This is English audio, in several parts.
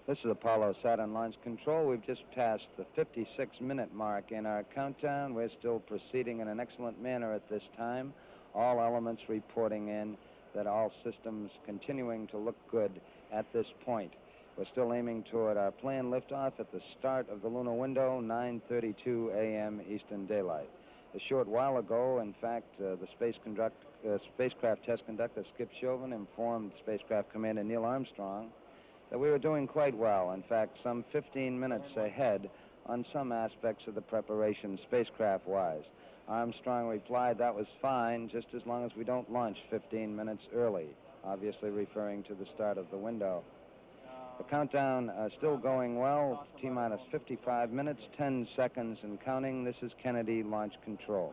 This is Apollo Saturn Launch Control. We've just passed the 56-minute mark in our countdown. We're still proceeding in an excellent manner at this time. All elements reporting in that all systems continuing to look good at this point. We're still aiming toward our planned liftoff at the start of the lunar window, 9:32 a.m. Eastern Daylight. A short while ago, in fact, the spacecraft test conductor, Skip Chauvin, informed spacecraft commander Neil Armstrong that we were doing quite well. In fact, some 15 minutes ahead on some aspects of the preparation spacecraft-wise. Armstrong replied that was fine, just as long as we don't launch 15 minutes early, obviously referring to the start of the window. The countdown still going well, T-minus 55 minutes, 10 seconds and counting. This is Kennedy Launch Control.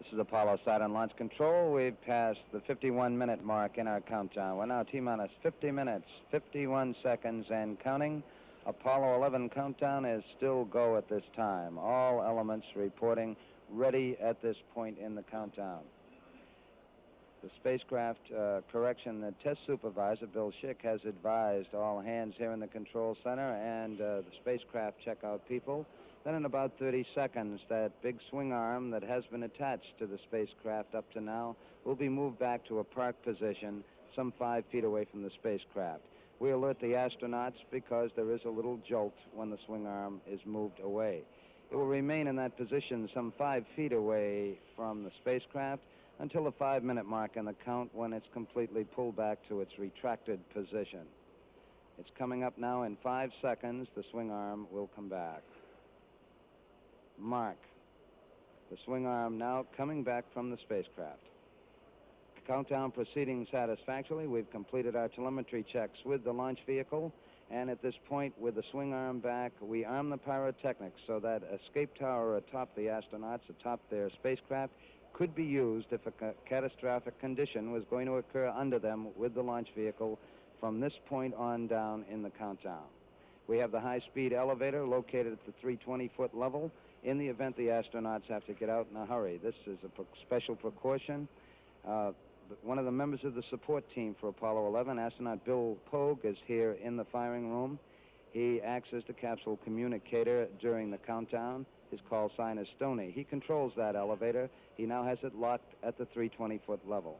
This is Apollo Saturn Launch Control. We've passed the 51-minute mark in our countdown. We're now T-minus 50 minutes, 51 seconds, and counting. Apollo 11 countdown is still go at this time. All elements reporting ready at this point in the countdown. The spacecraft the test supervisor, Bill Schick, has advised all hands here in the control center and the spacecraft checkout people that in about 30 seconds, that big swing arm that has been attached to the spacecraft up to now will be moved back to a park position some 5 feet away from the spacecraft. We alert the astronauts because there is a little jolt when the swing arm is moved away. It will remain in that position some 5 feet away from the spacecraft until the 5-minute mark in the count, when it's completely pulled back to its retracted position. It's coming up now. In 5 seconds, the swing arm will come back. Mark. The swing arm now coming back from the spacecraft. Countdown proceeding satisfactorily. We've completed our telemetry checks with the launch vehicle, and at this point, with the swing arm back, we arm the pyrotechnics so that escape tower atop the astronauts, atop their spacecraft, could be used if a catastrophic condition was going to occur under them with the launch vehicle from this point on down in the countdown. We have the high-speed elevator located at the 320-foot level in the event the astronauts have to get out in a hurry. This is a special precaution. One of the members of the support team for Apollo 11, astronaut Bill Pogue, is here in the firing room. He acts as the capsule communicator during the countdown. His call sign is Stoney. He controls that elevator. He now has it locked at the 320-foot level.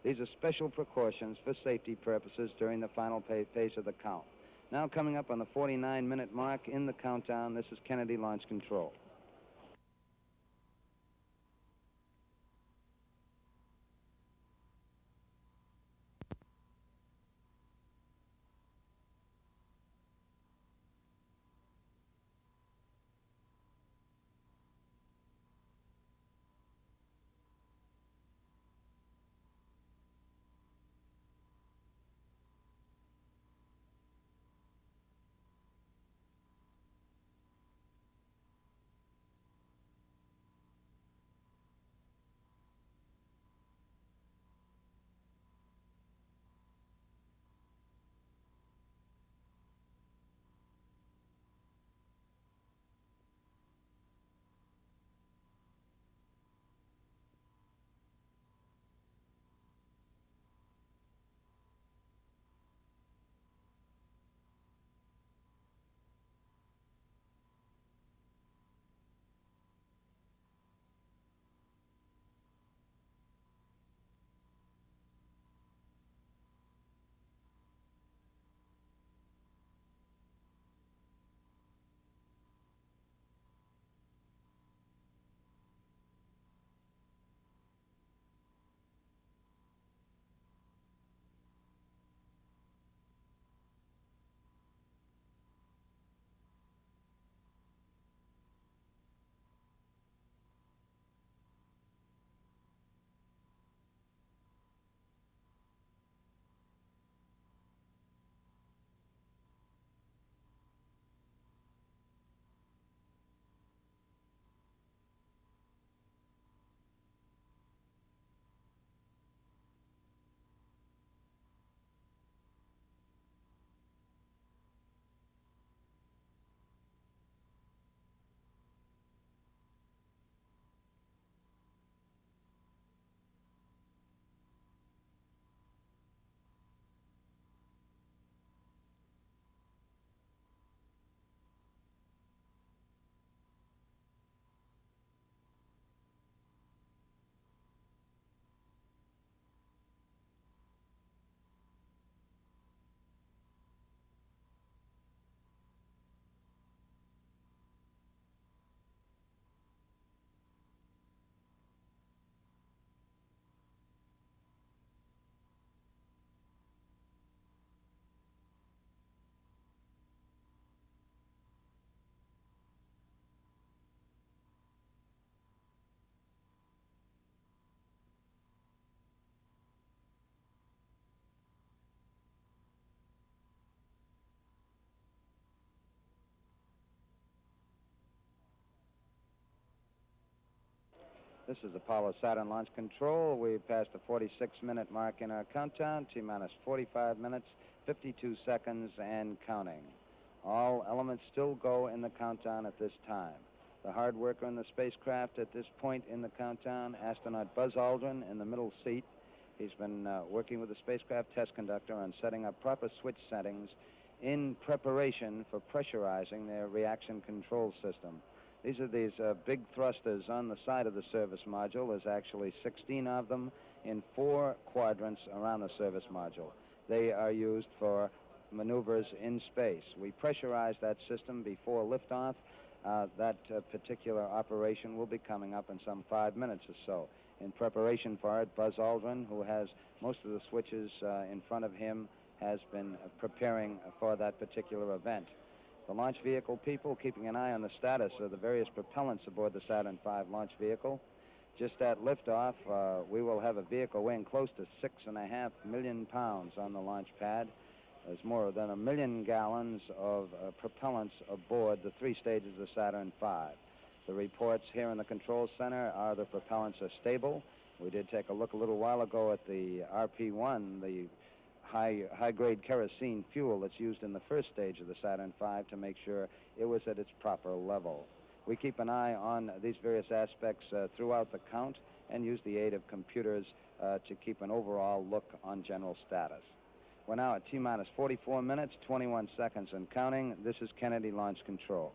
These are special precautions for safety purposes during the final phase of the count. Now coming up on the 49-minute mark in the countdown, this is Kennedy Launch Control. This is Apollo Saturn Launch Control. We passed the 46-minute mark in our countdown, T-minus 45 minutes, 52 seconds, and counting. All elements still go in the countdown at this time. The hard worker in the spacecraft at this point in the countdown, astronaut Buzz Aldrin in the middle seat. He's been working with the spacecraft test conductor on setting up proper switch settings in preparation for pressurizing their reaction control system. These are these big thrusters on the side of the service module. There's actually 16 of them in 4 quadrants around the service module. They are used for maneuvers in space. We pressurize that system before liftoff. That particular operation will be coming up in some 5 minutes or so. In preparation for it, Buzz Aldrin, who has most of the switches in front of him, has been preparing for that particular event. The launch vehicle people keeping an eye on the status of the various propellants aboard the Saturn V launch vehicle. Just at liftoff, we will have a vehicle weighing close to 6.5 million pounds on the launch pad. There's more than 1 million gallons of propellants aboard the 3 stages of Saturn V. The reports here in the control center are the propellants are stable. We did take a look a little while ago at the RP-1, the high-grade kerosene fuel that's used in the first stage of the Saturn V, to make sure it was at its proper level. We keep an eye on these various aspects throughout the count and use the aid of computers to keep an overall look on general status. We're now at T-minus 44 minutes, 21 seconds and counting. This is Kennedy Launch Control.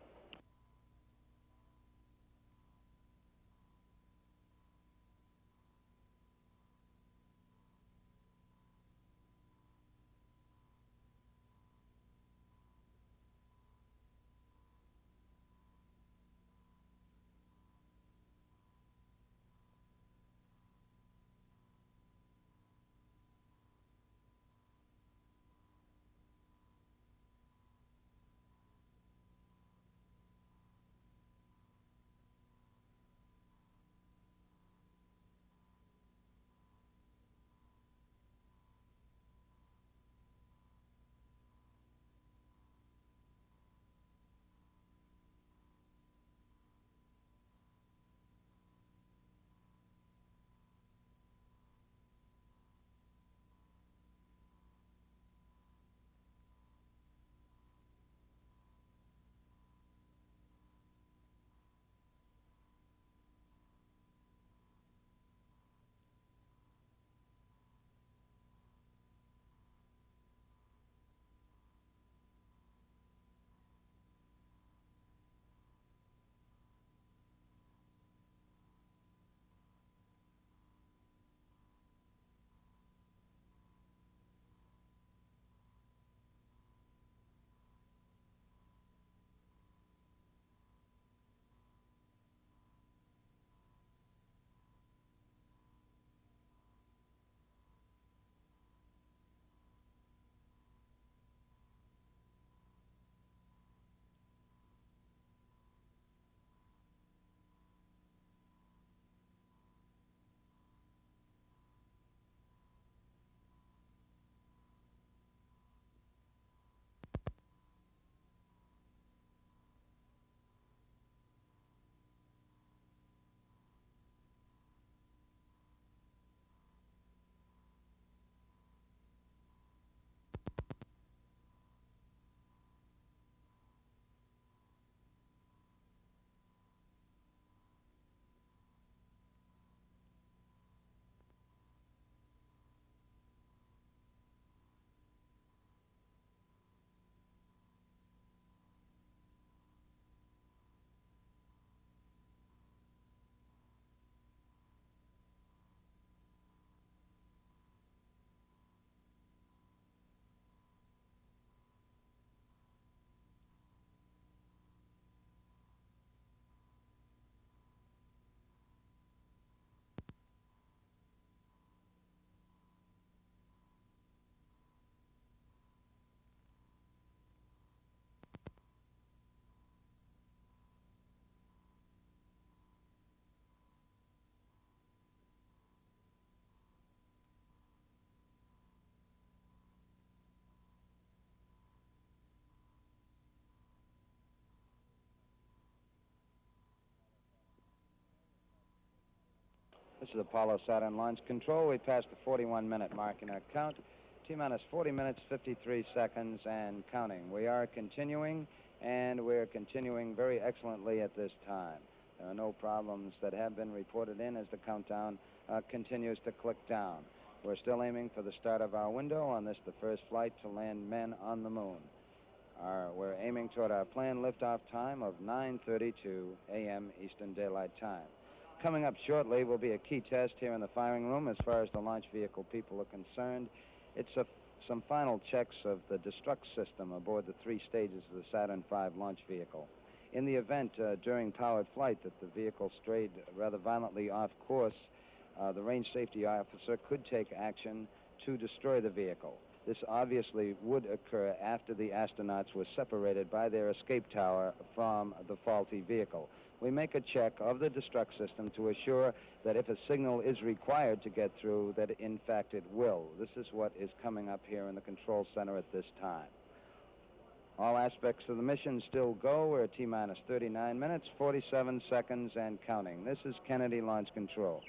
This is Apollo Saturn Launch Control. We passed the 41-minute mark in our count. T-minus 40 minutes, 53 seconds, and counting. We are continuing, and we're continuing very excellently at this time. There are no problems that have been reported in as the countdown continues to click down. We're still aiming for the start of our window on this, the first flight to land men on the moon. We're aiming toward our planned liftoff time of 9:32 a.m. Eastern Daylight Time. Coming up shortly will be a key test here in the firing room as far as the launch vehicle people are concerned. It's some final checks of the Destruct system aboard the 3 stages of the Saturn V launch vehicle. In the event during powered flight that the vehicle strayed rather violently off course, the range safety officer could take action to destroy the vehicle. This obviously would occur after the astronauts were separated by their escape tower from the faulty vehicle. We make a check of the Destruct system to assure that if a signal is required to get through, that in fact it will. This is what is coming up here in the control center at this time. All aspects of the mission still go. We're at T-minus 39 minutes, 47 seconds, and counting. This is Kennedy Launch Control.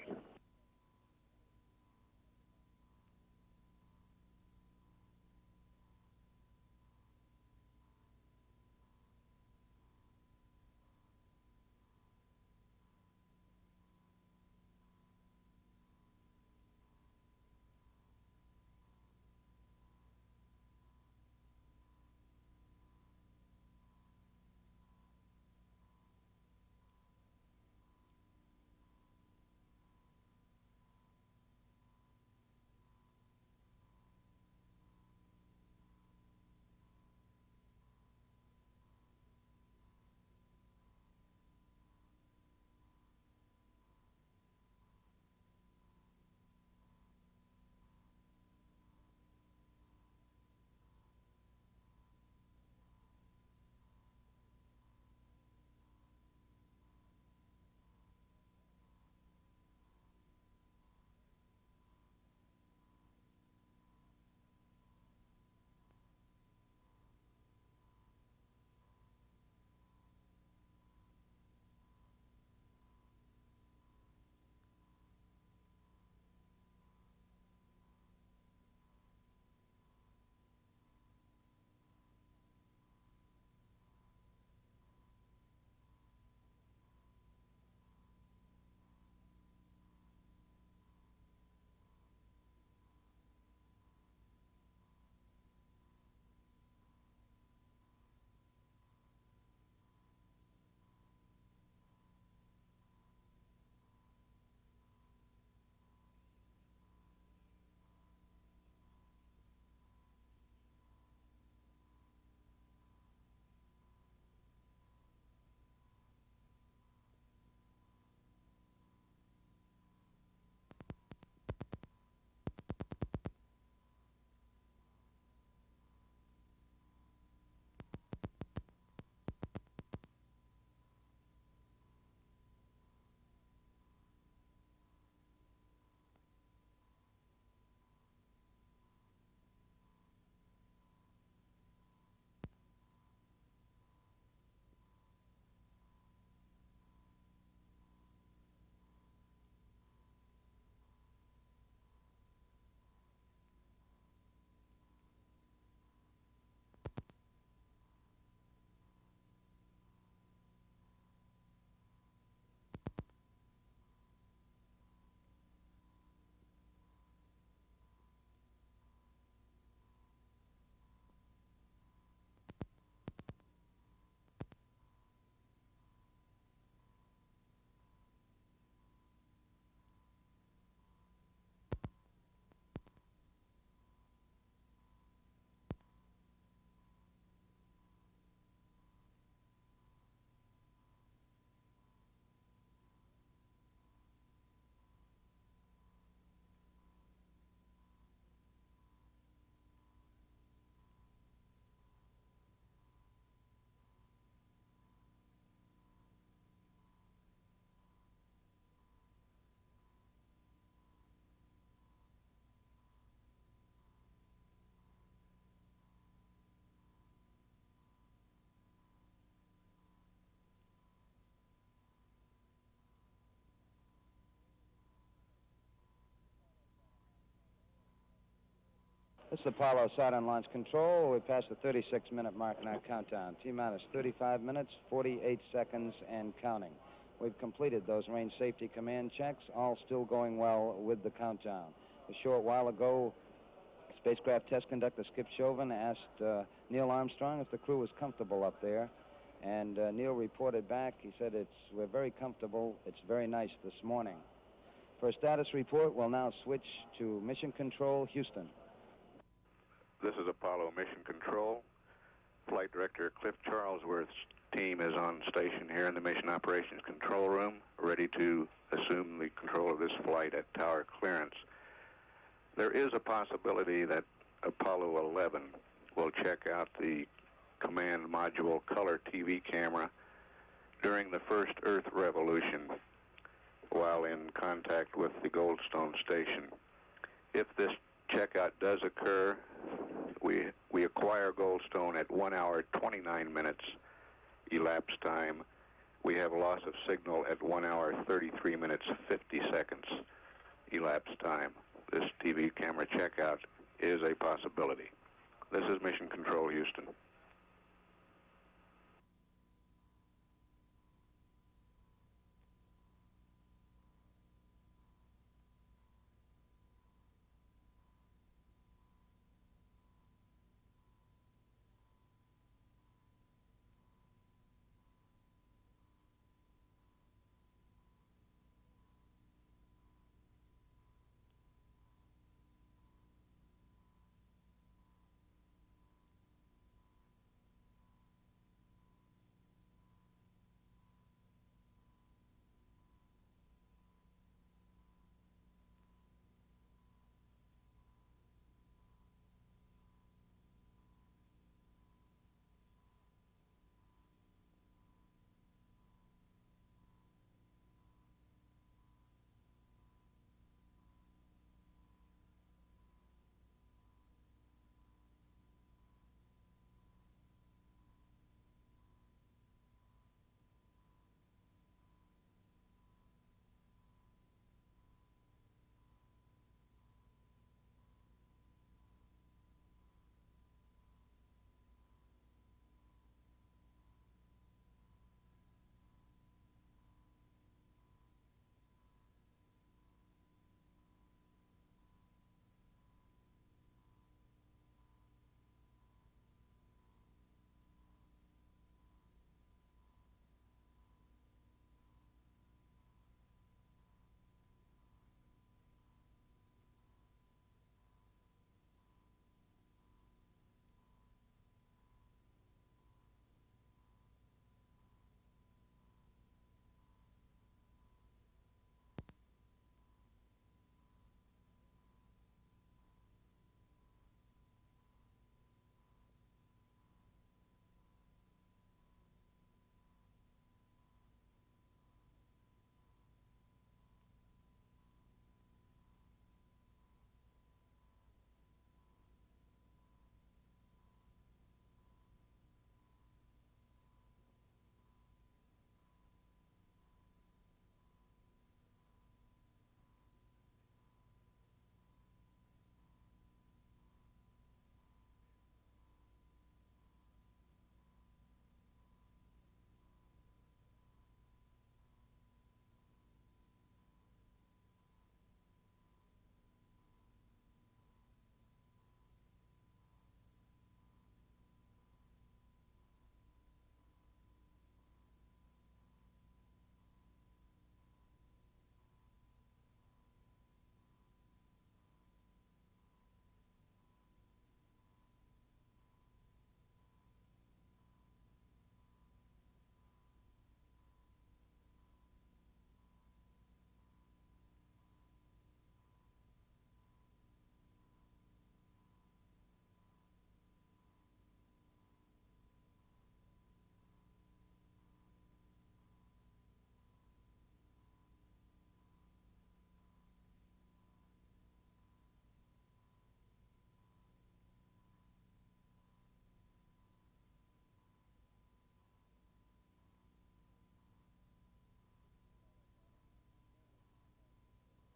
This is Apollo Saturn Launch Control. We passed the 36-minute mark in our countdown. T-minus 35 minutes, 48 seconds, and counting. We've completed those range safety command checks, all still going well with the countdown. A short while ago, spacecraft test conductor Skip Chauvin asked Neil Armstrong if the crew was comfortable up there. And Neil reported back. He said, we're very comfortable. It's very nice this morning. For a status report, we'll now switch to Mission Control, Houston. This is Apollo Mission Control. Flight Director Cliff Charlesworth's team is on station here in the Mission Operations Control Room, ready to assume the control of this flight at tower clearance. There is a possibility that Apollo 11 will check out the command module color TV camera during the first Earth revolution while in contact with the Goldstone station. If this checkout does occur, we acquire Goldstone at 1 hour 29 minutes elapsed time. We have loss of signal at 1 hour 33 minutes 50 seconds elapsed time. This TV camera checkout is a possibility. This is Mission Control, Houston.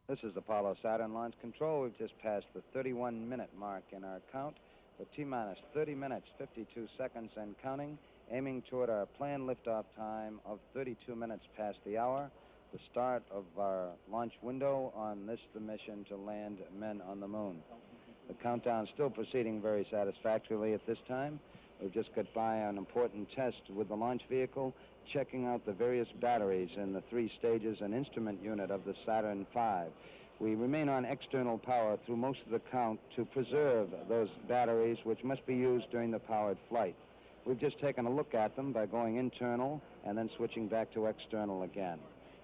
This is Apollo Saturn Launch Control. We've just passed the 31-minute mark in our count with T-minus 30 minutes, 52 seconds and counting, aiming toward our planned liftoff time of 32 minutes past the hour, the start of our launch window on this, the mission to land men on the moon. The countdown still proceeding very satisfactorily at this time. We've just got by an important test with the launch vehicle, checking out the various batteries in the 3 stages and instrument unit of the Saturn V. We remain on external power through most of the count to preserve those batteries which must be used during the powered flight. We've just taken a look at them by going internal and then switching back to external again.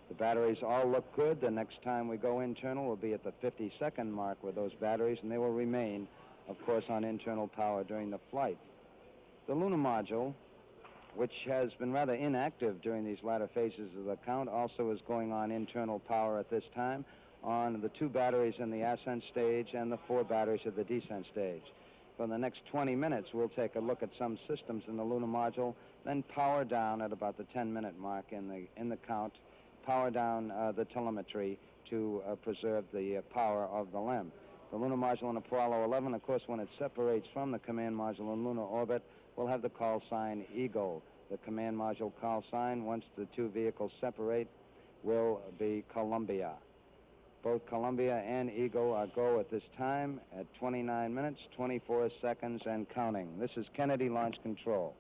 The batteries all look good. The next time we go internal will be at the 50-second mark with those batteries, and they will remain, of course, on internal power during the flight. The lunar module, which has been rather inactive during these latter phases of the count, also is going on internal power at this time on the 2 batteries in the ascent stage and the 4 batteries at the descent stage. For the next 20 minutes, we'll take a look at some systems in the lunar module, then power down at about the 10-minute mark in the count, power down the telemetry to preserve the power of the LEM. The lunar module in Apollo 11, of course, when it separates from the command module in lunar orbit, we'll have the call sign Eagle. The command module call sign, once the 2 vehicles separate, will be Columbia. Both Columbia and Eagle are go at this time at 29 minutes, 24 seconds and counting. This is Kennedy Launch Control.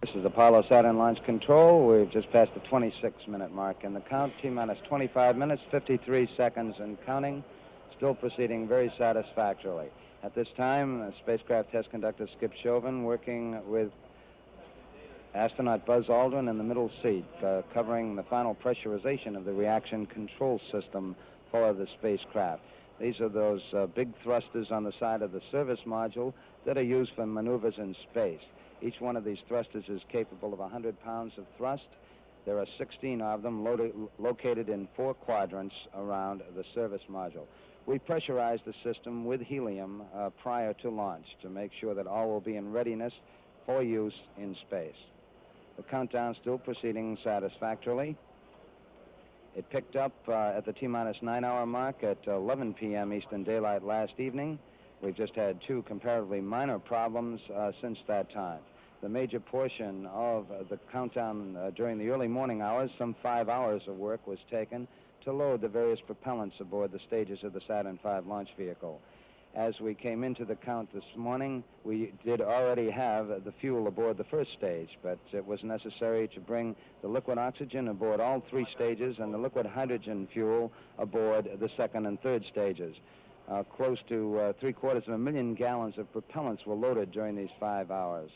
This is Apollo Saturn Launch Control. We've just passed the 26-minute mark in the count. T-minus 25 minutes, 53 seconds and counting. Still proceeding very satisfactorily. At this time, spacecraft test conductor Skip Chauvin working with astronaut Buzz Aldrin in the middle seat, covering the final pressurization of the reaction control system for the spacecraft. These are those big thrusters on the side of the service module that are used for maneuvers in space. Each one of these thrusters is capable of 100 pounds of thrust. There are 16 of them located in 4 quadrants around the service module. We pressurized the system with helium prior to launch to make sure that all will be in readiness for use in space. The countdown still proceeding satisfactorily. It picked up at the T-minus 9-hour mark at 11 p.m. Eastern Daylight last evening. We've just had 2 comparatively minor problems since that time. The major portion of the countdown during the early morning hours, some 5 hours of work was taken to load the various propellants aboard the stages of the Saturn V launch vehicle. As we came into the count this morning, we did already have the fuel aboard the first stage, but it was necessary to bring the liquid oxygen aboard all 3 stages and the liquid hydrogen fuel aboard the second and third stages. Close to 750,000 gallons of propellants were loaded during these 5 hours.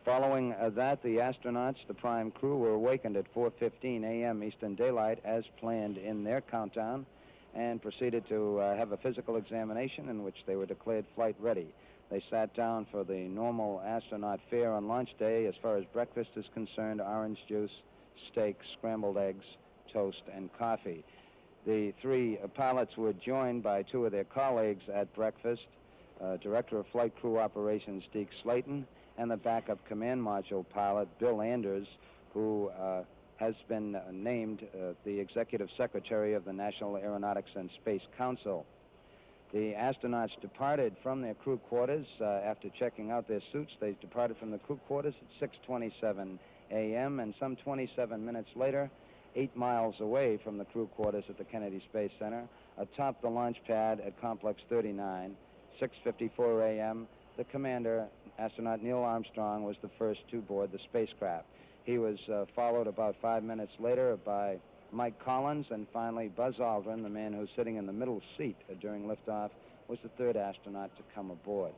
Following that, the astronauts, the prime crew, were awakened at 4:15 a.m. Eastern Daylight as planned in their countdown and proceeded to have a physical examination in which they were declared flight ready. They sat down for the normal astronaut fare on launch day. As far as breakfast is concerned, orange juice, steak, scrambled eggs, toast, and coffee. The 3 pilots were joined by 2 of their colleagues at breakfast, Director of Flight Crew Operations Deke Slayton, and the backup command module pilot, Bill Anders, who has been named the Executive Secretary of the National Aeronautics and Space Council. The astronauts departed from their crew quarters after checking out their suits. They departed from the crew quarters at 6:27 a.m., and some 27 minutes later, 8 miles away from the crew quarters at the Kennedy Space Center, atop the launch pad at Complex 39, 6:54 a.m., the commander, astronaut Neil Armstrong, was the first to board the spacecraft. He was followed about 5 minutes later by Mike Collins, and finally Buzz Aldrin, the man who's sitting in the middle seat during liftoff, was the 3rd astronaut to come aboard.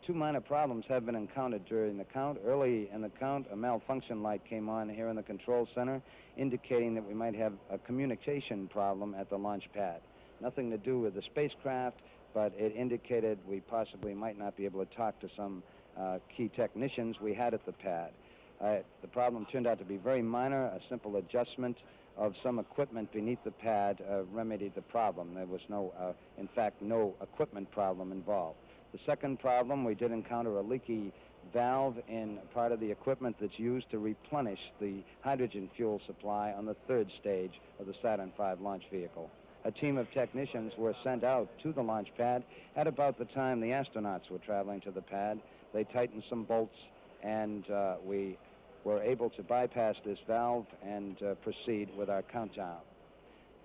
2 minor problems have been encountered during the count. Early in the count, a malfunction light came on here in the control center, indicating that we might have a communication problem at the launch pad. Nothing to do with the spacecraft, but it indicated we possibly might not be able to talk to some key technicians we had at the pad. The problem turned out to be very minor. A simple adjustment of some equipment beneath the pad remedied the problem. There was in fact, no equipment problem involved. The second problem, we did encounter a leaky valve in part of the equipment that's used to replenish the hydrogen fuel supply on the 3rd stage of the Saturn V launch vehicle. A team of technicians were sent out to the launch pad at about the time the astronauts were traveling to the pad. They tightened some bolts, and we were able to bypass this valve and proceed with our countdown.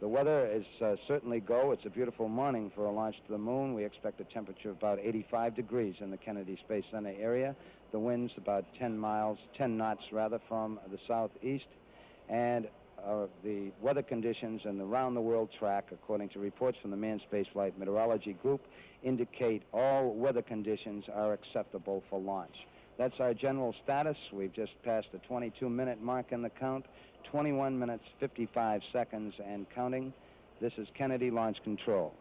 The weather is certainly go. It's a beautiful morning for a launch to the moon. We expect a temperature of about 85 degrees in the Kennedy Space Center area. The wind's about 10 knots from the southeast. And the weather conditions and the round-the-world track, according to reports from the Manned Spaceflight Meteorology Group, indicate all weather conditions are acceptable for launch. That's our general status. We've just passed the 22-minute mark in the count, 21 minutes, 55 seconds and counting. This is Kennedy Launch Control.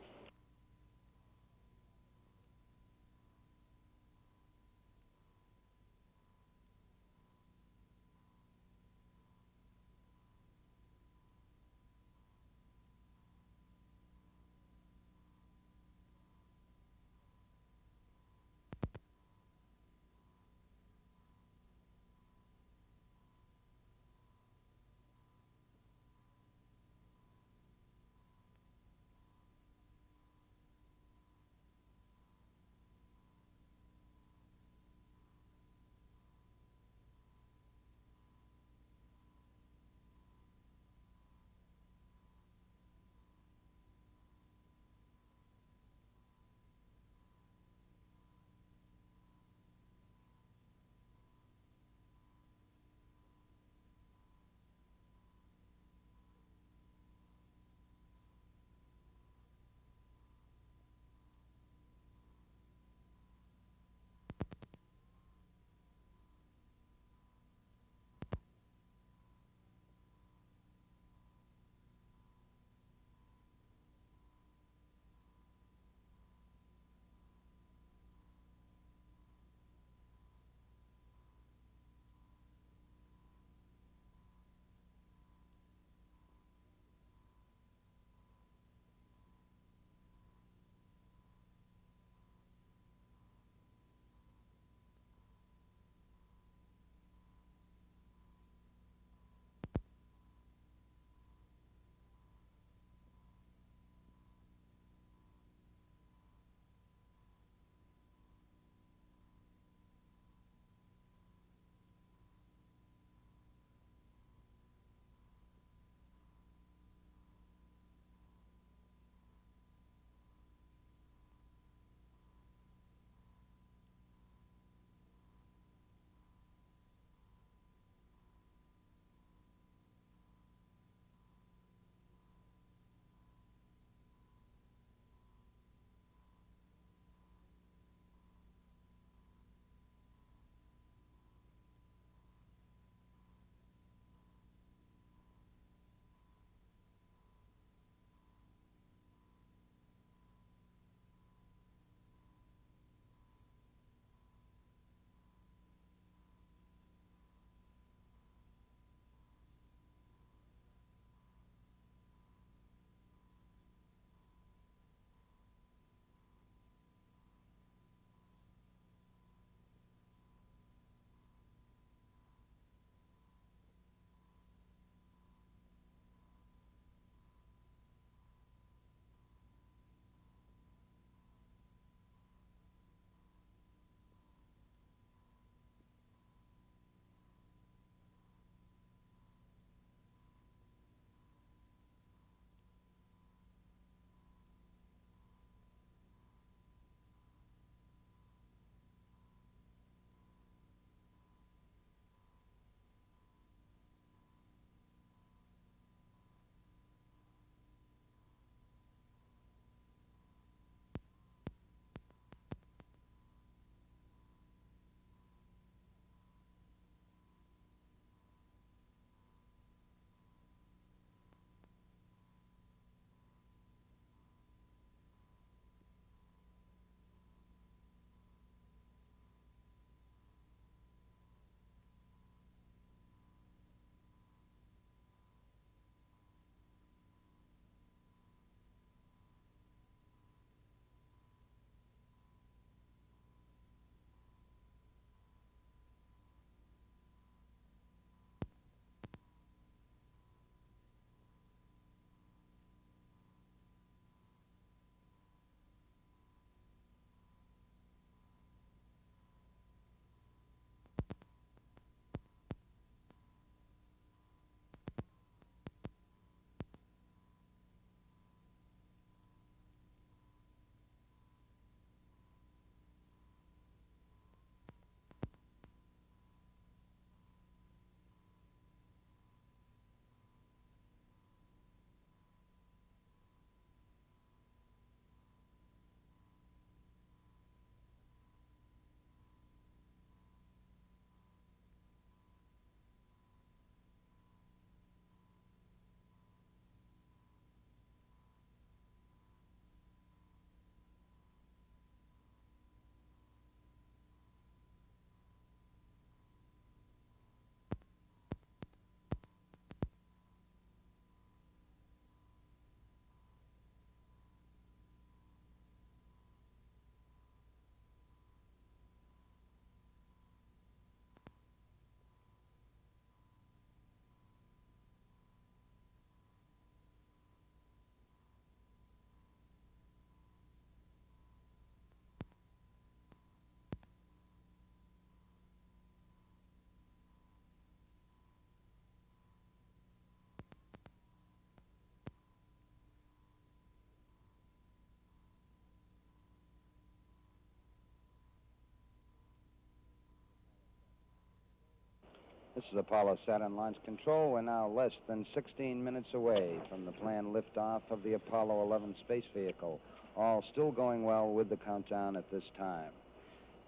This is Apollo Saturn Launch Control. We're now less than 16 minutes away from the planned liftoff of the Apollo 11 space vehicle. All still going well with the countdown at this time.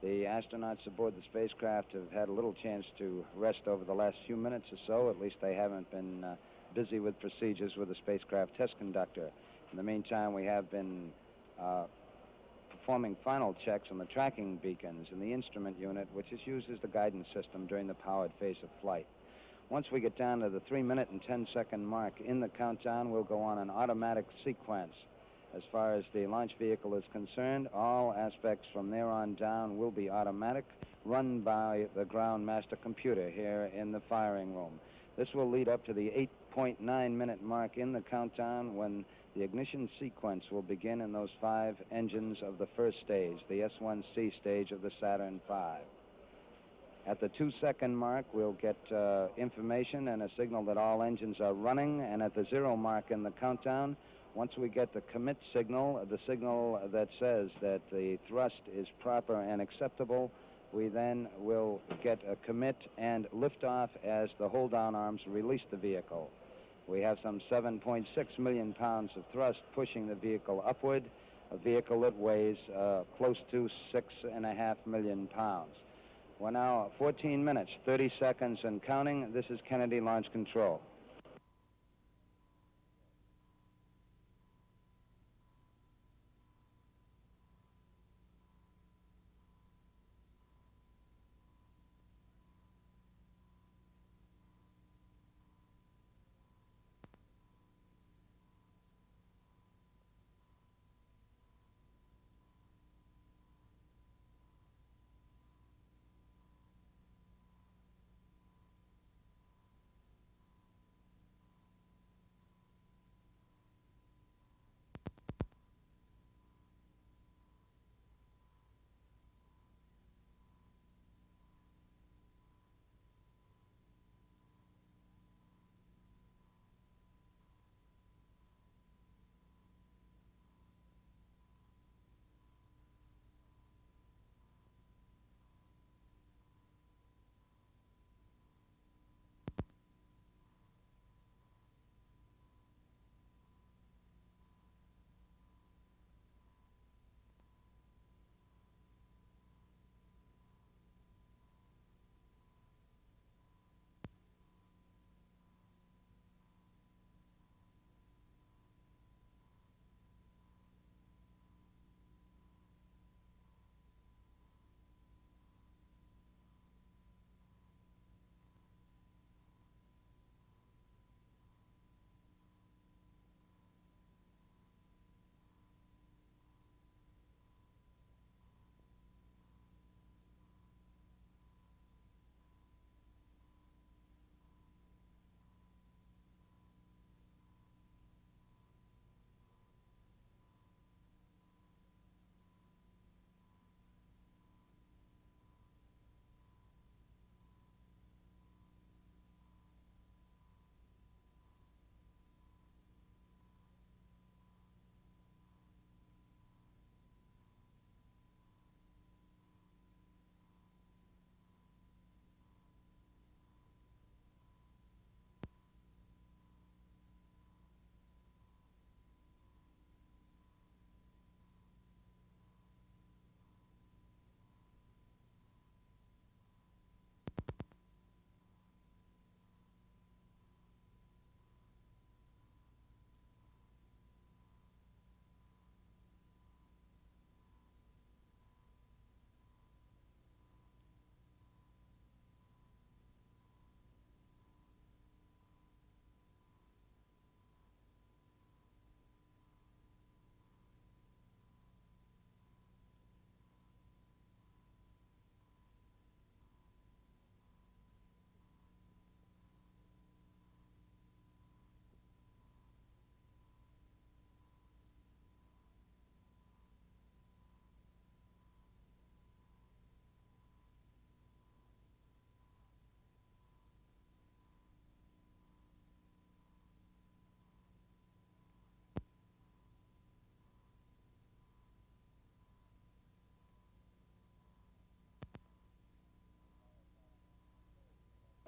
The astronauts aboard the spacecraft have had a little chance to rest over the last few minutes or so. At least they haven't been busy with procedures with the spacecraft test conductor. In the meantime, we have been performing final checks on the tracking beacons in the instrument unit, which is used as the guidance system during the powered phase of flight. Once we get down to the 3-minute and 10-second mark in the countdown, we'll go on an automatic sequence. As far as the launch vehicle is concerned, all aspects from there on down will be automatic, run by the ground master computer here in the firing room. This will lead up to the 8.9-minute mark in the countdown when the ignition sequence will begin in those 5 engines of the first stage, the S1C stage of the Saturn V. At the 2-second mark, we'll get information and a signal that all engines are running, and at the 0 mark in the countdown, once we get the commit signal, the signal that says that the thrust is proper and acceptable, we then will get a commit and liftoff as the hold-down arms release the vehicle. We have some 7.6 million pounds of thrust pushing the vehicle upward, a vehicle that weighs close to 6.5 million pounds. We're now 14 minutes, 30 seconds and counting. This is Kennedy Launch Control.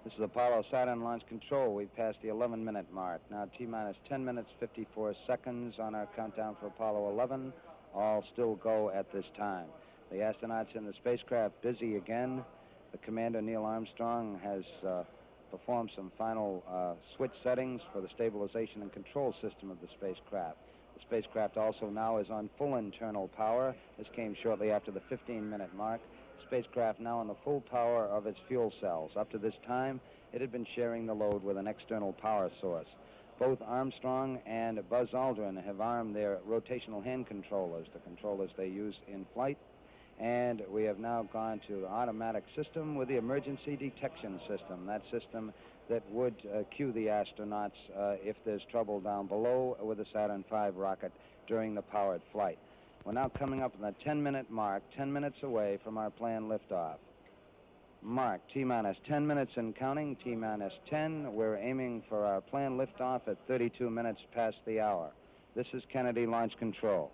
This is Apollo Saturn Launch Control. We've passed the 11-minute mark. Now T-minus 10 minutes, 54 seconds on our countdown for Apollo 11. All still go at this time. The astronauts in the spacecraft busy again. The commander, Neil Armstrong, has performed some final switch settings for the stabilization and control system of the spacecraft. The spacecraft also now is on full internal power. This came shortly after the 15-minute mark. Spacecraft now on the full power of its fuel cells. Up to this time, it had been sharing the load with an external power source. Both Armstrong and Buzz Aldrin have armed their rotational hand controllers, the controllers they use in flight, and we have now gone to the automatic system with the emergency detection system, that system that would cue the astronauts if there's trouble down below with the Saturn V rocket during the powered flight. We're now coming up on the 10-minute mark, 10 minutes away from our planned liftoff. Mark, T-minus 10 minutes and counting, T-minus 10. We're aiming for our planned liftoff at 32 minutes past the hour. This is Kennedy Launch Control.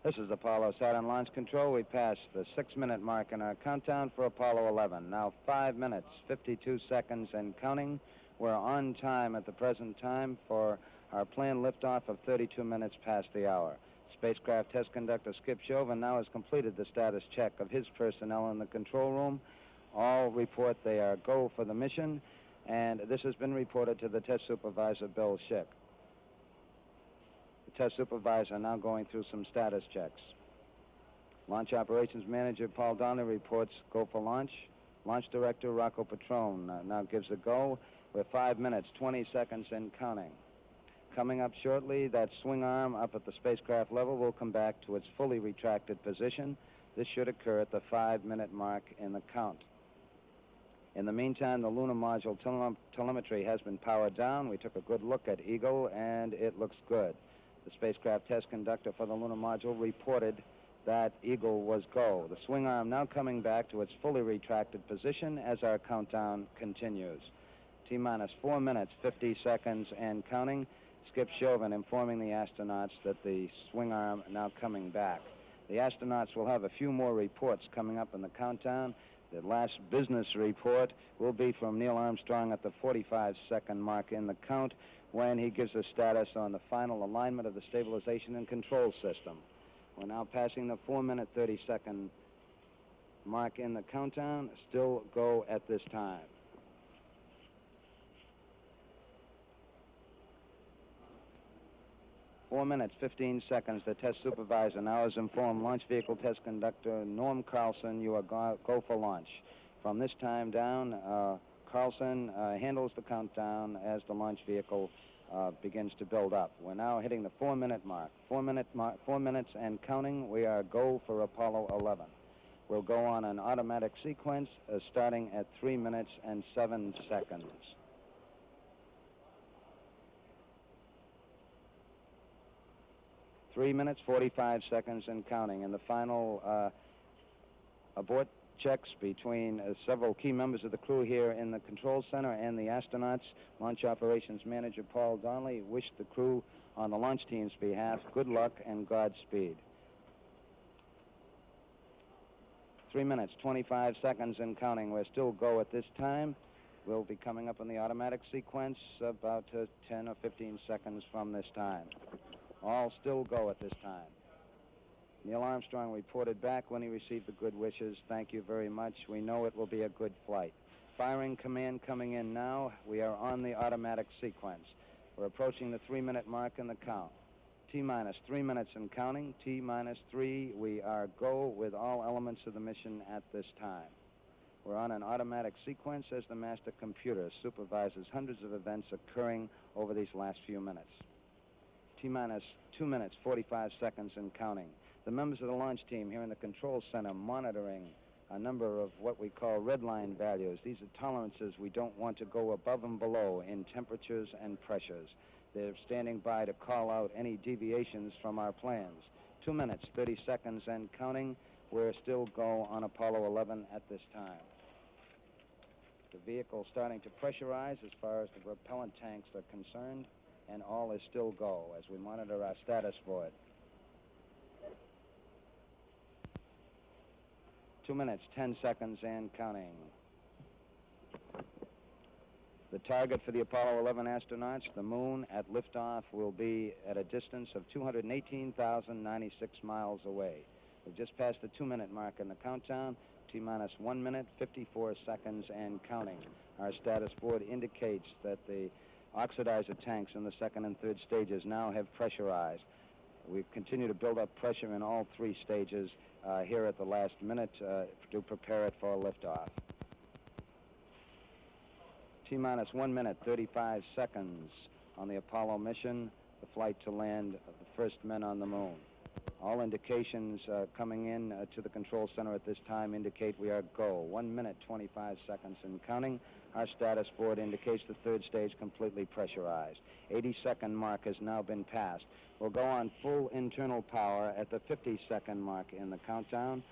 This is Apollo Saturn Launch Control. We passed the 6-minute mark in our countdown for Apollo 11. Now 5 minutes, 52 seconds and counting. We're on time at the present time for our planned liftoff of 32 minutes past the hour. Spacecraft test conductor Skip Chauvin now has completed the status check of his personnel in the control room. All report they are go for the mission, and this has been reported to the test supervisor, Bill Schick. The test supervisor now going through some status checks. Launch operations manager Paul Donnelly reports go for launch. Launch director Rocco Petrone now gives a go. We're 5 minutes, 20 seconds and counting. Coming up shortly, that swing arm up at the spacecraft level will come back to its fully retracted position. This should occur at the 5-minute mark in the count. In the meantime, the lunar module telemetry has been powered down. We took a good look at Eagle, and it looks good. The spacecraft test conductor for the lunar module reported that Eagle was go. The swing arm now coming back to its fully retracted position as our countdown continues. T-minus 4 minutes, 50 seconds and counting. Skip Chauvin informing the astronauts that the swing arm now coming back. The astronauts will have a few more reports coming up in the countdown. The last business report will be from Neil Armstrong at the 45-second mark in the count when he gives a status on the final alignment of the stabilization and control system. We're now passing the 4-minute, 30-second mark in the countdown. Still go at this time. Four minutes, 15 seconds. The test supervisor now has informed launch vehicle test conductor Norm Carlson you are go for launch. From this time down, Carlson handles the countdown as the launch vehicle begins to build up. We're now hitting the 4-minute mark. 4 minutes and counting. We are go for Apollo 11. We'll go on an automatic sequence starting at 3 minutes and 7 seconds. 3 minutes, 45 seconds and counting. And the final abort checks between several key members of the crew here in the control center and the astronauts. Launch operations manager Paul Donnelly wished the crew on the launch team's behalf good luck and Godspeed. 3 minutes, 25 seconds and counting. We're still go at this time. We'll be coming up in the automatic sequence about 10 or 15 seconds from this time. All still go at this time. Neil Armstrong reported back when he received the good wishes. Thank you very much. We know it will be a good flight. Firing command coming in now. We are on the automatic sequence. We're approaching the 3-minute mark in the count. T-minus 3 minutes and counting. T-minus 3. We are go with all elements of the mission at this time. We're on an automatic sequence as the master computer supervises hundreds of events occurring over these last few minutes. T-minus 2 minutes, 45 seconds and counting. The members of the launch team here in the control center monitoring a number of what we call red line values. These are tolerances we don't want to go above and below in temperatures and pressures. They're standing by to call out any deviations from our plans. 2 minutes, 30 seconds and counting. We're still go on Apollo 11 at this time. The vehicle starting to pressurize as far as the propellant tanks are concerned, and all is still go as we monitor our status for it. 2 minutes, 10 seconds and counting. The target for the Apollo 11 astronauts, the moon at liftoff, will be at a distance of 218,096 miles away. We've just passed the 2-minute mark in the countdown. T-minus 1 minute, 54 seconds and counting. Our status board indicates that the oxidizer tanks in the second and third stages now have pressurized. We continue to build up pressure in all 3 stages here at the last minute to prepare it for a liftoff. T-minus 1 minute, 35 seconds on the Apollo mission, the flight to land the first men on the moon. All indications coming in to the control center at this time indicate we are go. 1 minute, 25 seconds and counting. Our status board indicates the third stage completely pressurized. 80-second mark has now been passed. We'll go on full internal power at the 50-second mark in the countdown.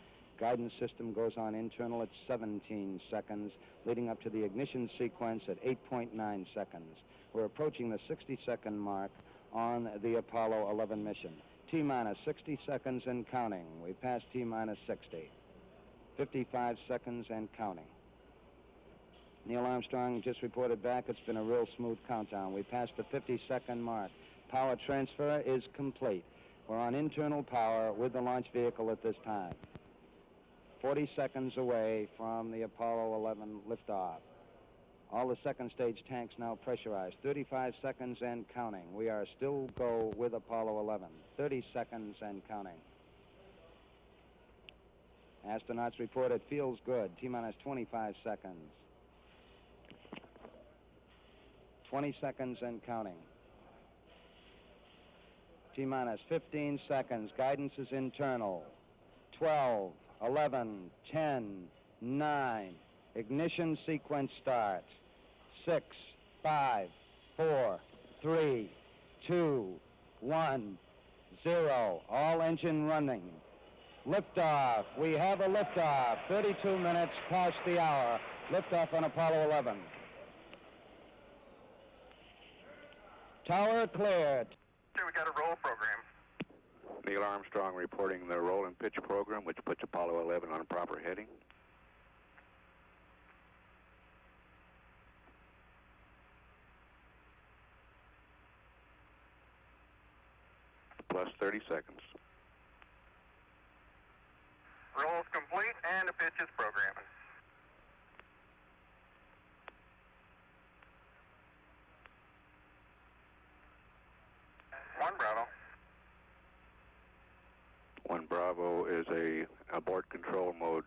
Guidance system goes on internal at 17 seconds, leading up to the ignition sequence at 8.9 seconds. We're approaching the 60-second mark on the Apollo 11 mission. T-minus 60 seconds and counting. We passed T-minus 60. 55 seconds and counting. Neil Armstrong just reported back. It's been a real smooth countdown. We passed the 50-second mark. Power transfer is complete. We're on internal power with the launch vehicle at this time. 40 seconds away from the Apollo 11 liftoff. All the second stage tanks now pressurized. 35 seconds and counting. We are still go with Apollo 11. 30 seconds and counting. Astronauts report it feels good. T-minus 25 seconds. 20 seconds and counting. T-minus 15 seconds. Guidance is internal. 12, 11, 10, 9. Ignition sequence starts. 6, 5, 4, 3, 2, 1, 0. All engine running. Liftoff. We have a liftoff. 32 minutes past the hour. Liftoff on Apollo 11. Tower cleared. We got a roll program. Neil Armstrong reporting the roll and pitch program, which puts Apollo 11 on proper heading. Plus 30 seconds. Roll's complete and the pitch is programming. One Bravo. One Bravo is a abort control mode.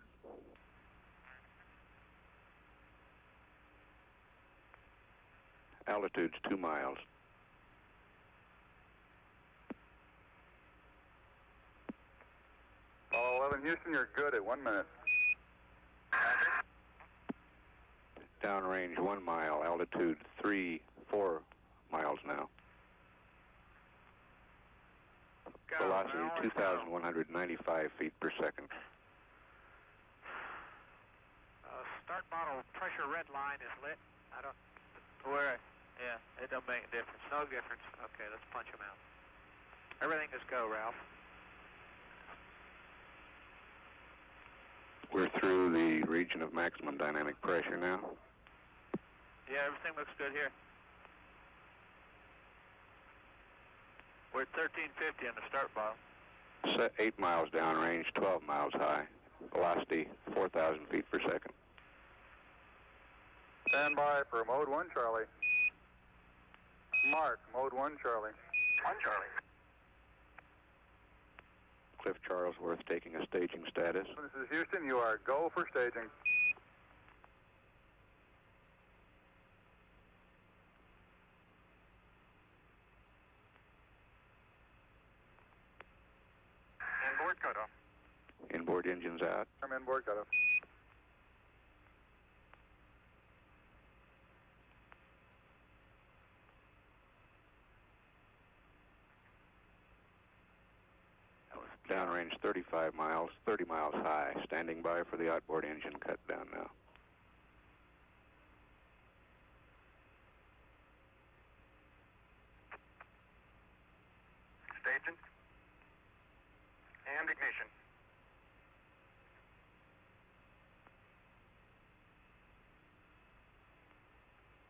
Altitude's 2 miles. Apollo 11 Houston, you're good at 1 minute. Downrange 1 mile, altitude 4 miles now. Velocity 2,195 feet per second. Start model pressure red line is lit. I don't... Where? Yeah, it don't make a difference. No difference. Okay, let's punch them out. Everything is go, Ralph. We're through the region of maximum dynamic pressure now. Yeah, everything looks good here. We're at 1350 on the start bottle. Set 8 miles downrange, 12 miles high. Velocity 4,000 feet per second. Stand by for mode 1 Charlie. Mark, mode 1 Charlie. 1 Charlie. Cliff Charlesworth taking a staging status. This is Houston, you are go for staging. Inboard cutoff. Inboard engines out. I'm inboard cutoff. Downrange 35 miles, 30 miles high. Standing by for the outboard engine cut down now. Staging. And ignition.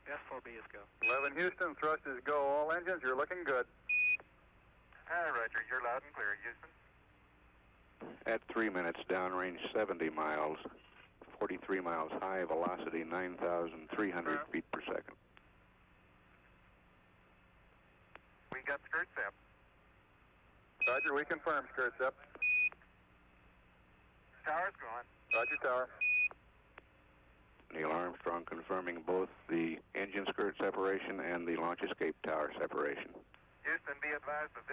S4B is go. 11 Houston, thrust is go. All engines, you're looking good. Roger, you're loud and clear, Houston. At 3 minutes, downrange 70 miles, 43 miles high, velocity 9,300 feet per second. We got skirt step. Roger, we confirm skirt step. Tower's going. Roger, tower. Neil Armstrong confirming both the engine skirt separation and the launch escape tower separation. Houston, be advised of this.